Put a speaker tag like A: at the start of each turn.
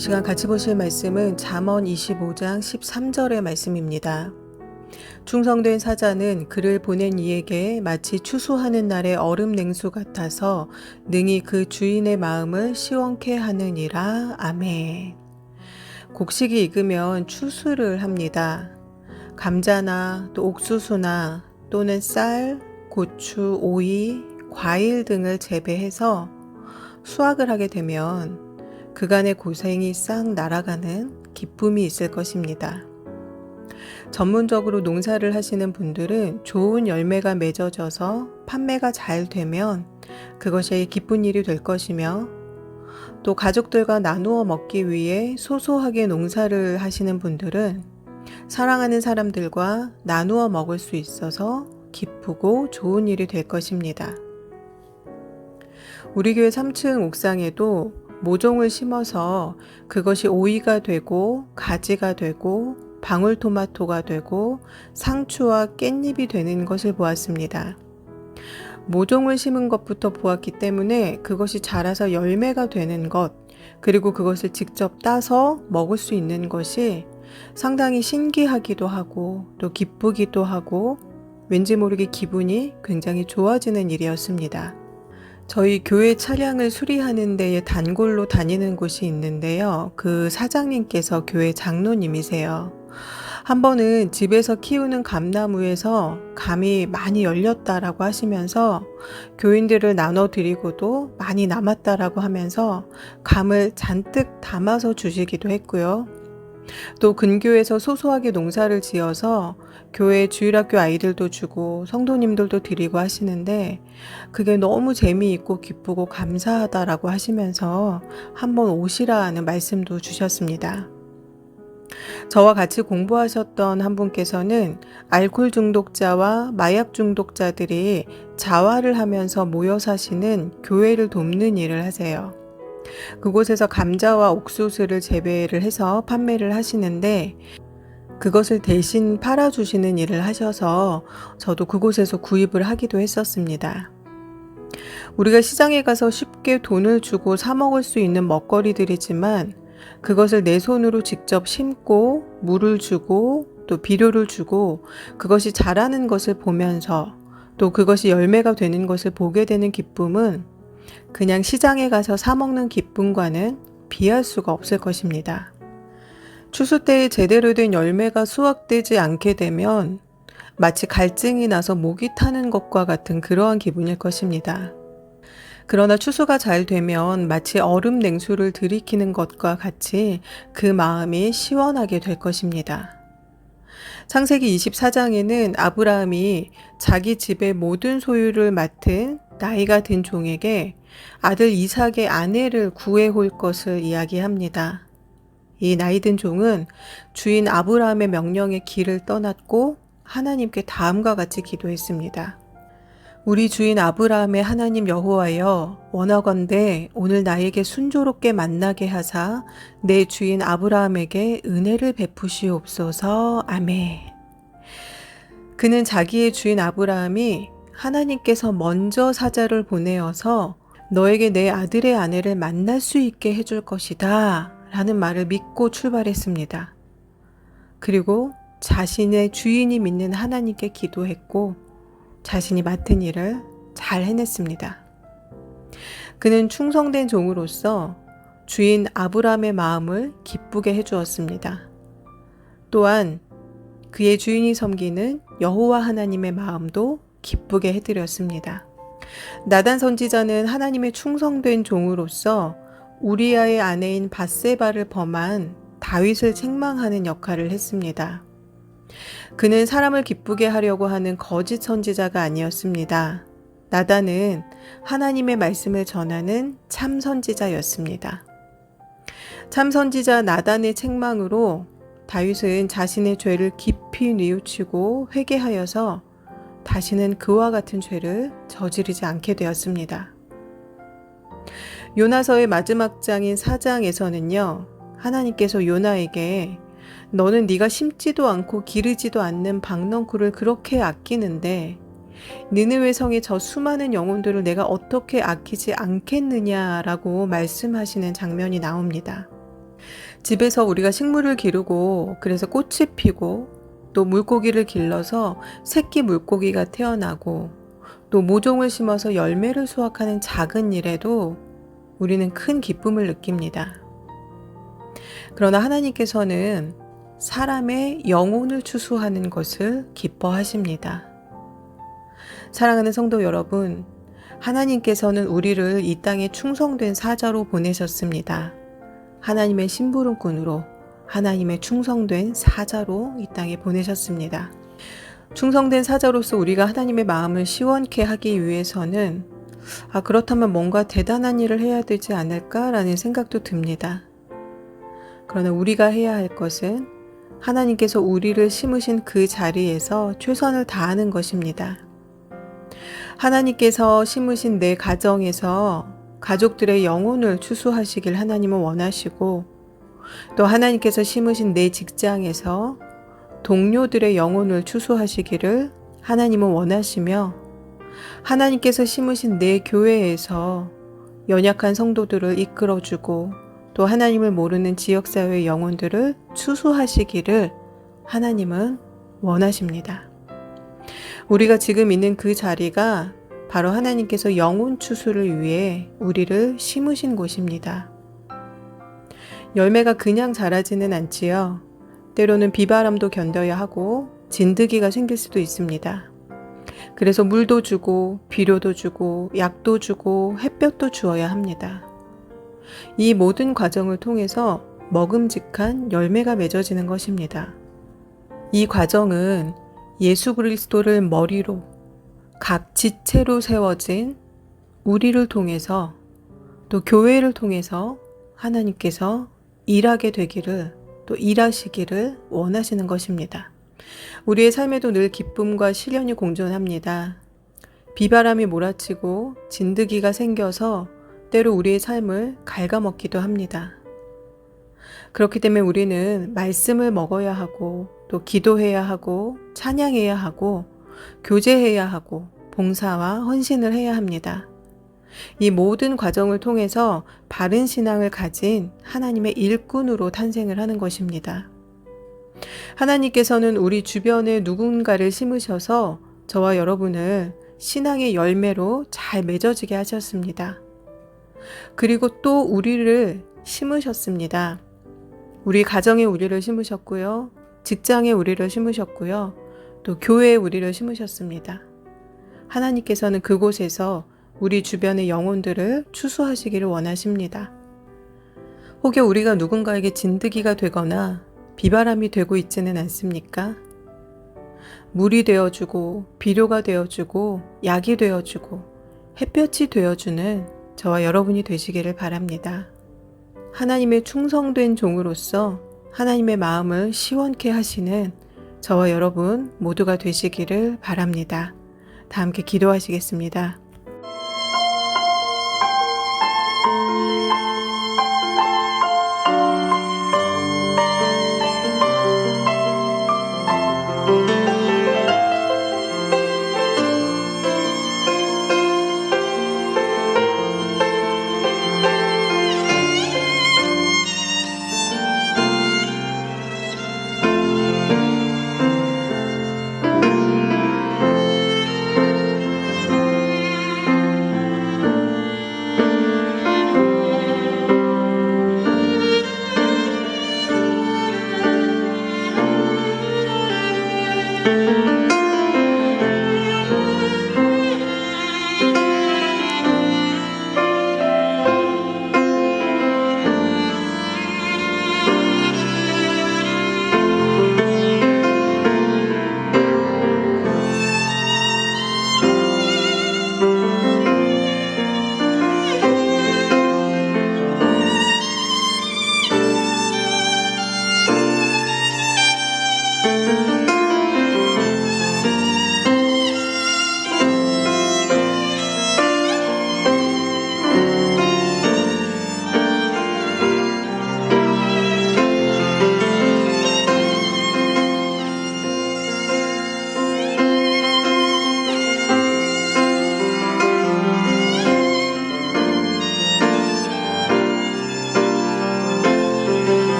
A: 시간 같이 보실 말씀은 잠언 25장 13절의 말씀입니다. 충성된 사자는 그를 보낸 이에게 마치 추수하는 날의 얼음 냉수 같아서 능히 그 주인의 마음을 시원케 하느니라. 아멘. 곡식이 익으면 추수를 합니다. 감자나 또 옥수수나 또는 쌀, 고추, 오이, 과일 등을 재배해서 수확을 하게 되면 그간의 고생이 싹 날아가는 기쁨이 있을 것입니다. 전문적으로 농사를 하시는 분들은 좋은 열매가 맺어져서 판매가 잘 되면 그것이 기쁜 일이 될 것이며, 또 가족들과 나누어 먹기 위해 소소하게 농사를 하시는 분들은 사랑하는 사람들과 나누어 먹을 수 있어서 기쁘고 좋은 일이 될 것입니다. 우리 교회 3층 옥상에도 모종을 심어서 그것이 오이가 되고 가지가 되고 방울토마토가 되고 상추와 깻잎이 되는 것을 보았습니다. 모종을 심은 것부터 보았기 때문에 그것이 자라서 열매가 되는 것, 그리고 그것을 직접 따서 먹을 수 있는 것이 상당히 신기하기도 하고 또 기쁘기도 하고 왠지 모르게 기분이 굉장히 좋아지는 일이었습니다. 저희 교회 차량을 수리하는 데에 단골로 다니는 곳이 있는데요. 그 사장님께서 교회 장로님이세요. 한 번은 집에서 키우는 감나무에서 감이 많이 열렸다라고 하시면서 교인들을 나눠드리고도 많이 남았다라고 하면서 감을 잔뜩 담아서 주시기도 했고요. 또 근교에서 소소하게 농사를 지어서 교회 주일학교 아이들도 주고 성도님들도 드리고 하시는데 그게 너무 재미있고 기쁘고 감사하다라고 하시면서 한번 오시라는 말씀도 주셨습니다. 저와 같이 공부하셨던 한 분께서는 알코올 중독자와 마약 중독자들이 자활을 하면서 모여 사시는 교회를 돕는 일을 하세요. 그곳에서 감자와 옥수수를 재배를 해서 판매를 하시는데 그것을 대신 팔아주시는 일을 하셔서 저도 그곳에서 구입을 하기도 했었습니다. 우리가 시장에 가서 쉽게 돈을 주고 사 먹을 수 있는 먹거리들이지만 그것을 내 손으로 직접 심고 물을 주고 또 비료를 주고 그것이 자라는 것을 보면서 또 그것이 열매가 되는 것을 보게 되는 기쁨은 그냥 시장에 가서 사 먹는 기쁨과는 비할 수가 없을 것입니다. 추수 때에 제대로 된 열매가 수확되지 않게 되면 마치 갈증이 나서 목이 타는 것과 같은 그러한 기분일 것입니다. 그러나 추수가 잘 되면 마치 얼음 냉수를 들이키는 것과 같이 그 마음이 시원하게 될 것입니다. 창세기 24장에는 아브라함이 자기 집의 모든 소유를 맡은 나이가 든 종에게 아들 이삭의 아내를 구해올 것을 이야기합니다. 이 나이든 종은 주인 아브라함의 명령에 길을 떠났고 하나님께 다음과 같이 기도했습니다. 우리 주인 아브라함의 하나님 여호와여, 원하건대 오늘 나에게 순조롭게 만나게 하사 내 주인 아브라함에게 은혜를 베푸시옵소서. 아멘. 그는 자기의 주인 아브라함이 하나님께서 먼저 사자를 보내어서 너에게 내 아들의 아내를 만날 수 있게 해줄 것이다 라는 말을 믿고 출발했습니다. 그리고 자신의 주인이 믿는 하나님께 기도했고 자신이 맡은 일을 잘 해냈습니다. 그는 충성된 종으로서 주인 아브라함의 마음을 기쁘게 해주었습니다. 또한 그의 주인이 섬기는 여호와 하나님의 마음도 기쁘게 해드렸습니다. 나단 선지자는 하나님의 충성된 종으로서 우리아의 아내인 밧세바를 범한 다윗을 책망하는 역할을 했습니다. 그는 사람을 기쁘게 하려고 하는 거짓 선지자가 아니었습니다. 나단은 하나님의 말씀을 전하는 참 선지자였습니다. 참 선지자 나단의 책망으로 다윗은 자신의 죄를 깊이 뉘우치고 회개하여서 다시는 그와 같은 죄를 저지르지 않게 되었습니다. 요나서의 마지막 장인 4장에서는요. 하나님께서 요나에게 너는 네가 심지도 않고 기르지도 않는 박넝쿨을 그렇게 아끼는데 니느웨 성의 저 수많은 영혼들을 내가 어떻게 아끼지 않겠느냐라고 말씀하시는 장면이 나옵니다. 집에서 우리가 식물을 기르고 그래서 꽃이 피고 또 물고기를 길러서 새끼 물고기가 태어나고 또 모종을 심어서 열매를 수확하는 작은 일에도 우리는 큰 기쁨을 느낍니다. 그러나 하나님께서는 사람의 영혼을 추수하는 것을 기뻐하십니다. 사랑하는 성도 여러분, 하나님께서는 우리를 이 땅에 충성된 사자로 보내셨습니다. 하나님의 심부름꾼으로, 하나님의 충성된 사자로 이 땅에 보내셨습니다. 충성된 사자로서 우리가 하나님의 마음을 시원케 하기 위해서는 그렇다면 뭔가 대단한 일을 해야 되지 않을까라는 생각도 듭니다. 그러나 우리가 해야 할 것은 하나님께서 우리를 심으신 그 자리에서 최선을 다하는 것입니다. 하나님께서 심으신 내 가정에서 가족들의 영혼을 추수하시길 하나님은 원하시고, 또 하나님께서 심으신 내 직장에서 동료들의 영혼을 추수하시기를 하나님은 원하시며, 하나님께서 심으신 내 교회에서 연약한 성도들을 이끌어주고 또 하나님을 모르는 지역사회의 영혼들을 추수하시기를 하나님은 원하십니다. 우리가 지금 있는 그 자리가 바로 하나님께서 영혼 추수를 위해 우리를 심으신 곳입니다. 열매가 그냥 자라지는 않지요. 때로는 비바람도 견뎌야 하고 진드기가 생길 수도 있습니다. 그래서 물도 주고 비료도 주고 약도 주고 햇볕도 주어야 합니다. 이 모든 과정을 통해서 먹음직한 열매가 맺어지는 것입니다. 이 과정은 예수 그리스도를 머리로 각 지체로 세워진 우리를 통해서 또 교회를 통해서 하나님께서 일하게 되기를 또 일하시기를 원하시는 것입니다. 우리의 삶에도 늘 기쁨과 시련이 공존합니다. 비바람이 몰아치고 진드기가 생겨서 때로 우리의 삶을 갉아먹기도 합니다. 그렇기 때문에 우리는 말씀을 먹어야 하고 또 기도해야 하고 찬양해야 하고 교제해야 하고 봉사와 헌신을 해야 합니다. 이 모든 과정을 통해서 바른 신앙을 가진 하나님의 일꾼으로 탄생을 하는 것입니다. 하나님께서는 우리 주변에 누군가를 심으셔서 저와 여러분을 신앙의 열매로 잘 맺어지게 하셨습니다. 그리고 또 우리를 심으셨습니다. 우리 가정에 우리를 심으셨고요. 직장에 우리를 심으셨고요. 또 교회에 우리를 심으셨습니다. 하나님께서는 그곳에서 우리 주변의 영혼들을 추수하시기를 원하십니다. 혹여 우리가 누군가에게 진드기가 되거나 비바람이 되고 있지는 않습니까? 물이 되어주고 비료가 되어주고 약이 되어주고 햇볕이 되어주는 저와 여러분이 되시기를 바랍니다. 하나님의 충성된 종으로서 하나님의 마음을 시원케 하시는 저와 여러분 모두가 되시기를 바랍니다. 다 함께 기도하시겠습니다.